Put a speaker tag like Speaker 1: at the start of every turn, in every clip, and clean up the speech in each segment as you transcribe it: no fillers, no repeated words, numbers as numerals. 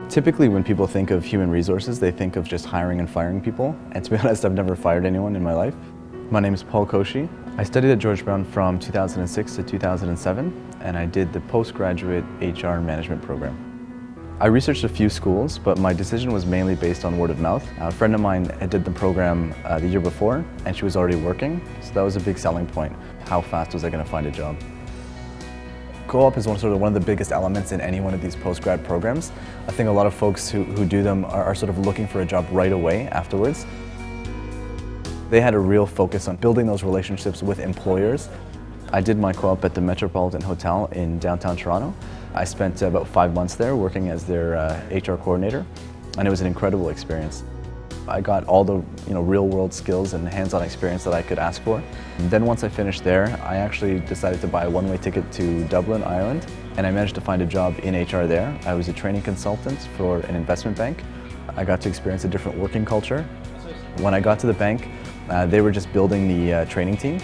Speaker 1: Typically when people think of human resources, they think of just hiring and firing people. And to be honest, I've never fired anyone in my life. My name is Paul Koshi. I studied at George Brown from 2006 to 2007, and I did the postgraduate HR management program. I researched a few schools, but my decision was mainly based on word of mouth. A friend of mine did the program the year before, and she was already working, so that was a big selling point. How fast was I going to find a job? Co-op is one of the biggest elements in any one of these post-grad programs. I think a lot of folks who do them are sort of looking for a job right away afterwards. They had a real focus on building those relationships with employers. I did my co-op at the Metropolitan Hotel in downtown Toronto. I spent about 5 months there working as their HR coordinator, and it was an incredible experience. I got all the real-world skills and hands-on experience that I could ask for. And then once I finished there, I actually decided to buy a one-way ticket to Dublin, Ireland, and I managed to find a job in HR there. I was a training consultant for an investment bank. I got to experience a different working culture. When I got to the bank, they were just building the training team.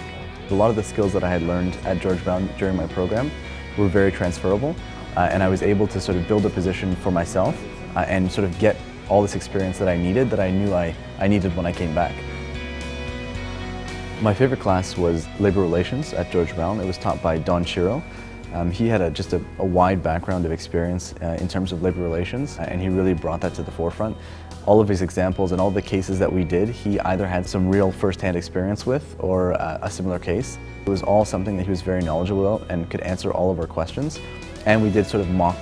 Speaker 1: A lot of the skills that I had learned at George Brown during my program were very transferable, and I was able to sort of build a position for myself and sort of get all this experience that I needed, that I knew I needed when I came back. My favorite class was Labor Relations at George Brown. It was taught by Don Shiro. He had just a wide background of experience in terms of labor relations, and he really brought that to the forefront. All of his examples and all the cases that we did, he either had some real first-hand experience with or a similar case. It was all something that he was very knowledgeable about and could answer all of our questions. And we did sort of mock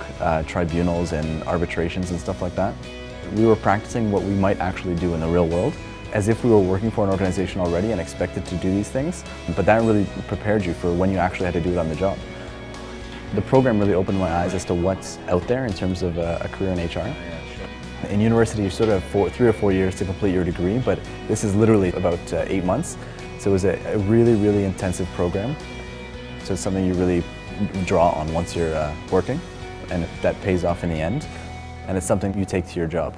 Speaker 1: tribunals and arbitrations and stuff like that. We were practicing what we might actually do in the real world, as if we were working for an organization already and expected to do these things, but that really prepared you for when you actually had to do it on the job. The program really opened my eyes as to what's out there in terms of a career in HR. In university, you sort of have 3 or 4 years to complete your degree, but this is literally about 8 months. So it was a really, really intensive program. So it's something you really draw on once you're working, and that pays off in the end. And it's something you take to your job.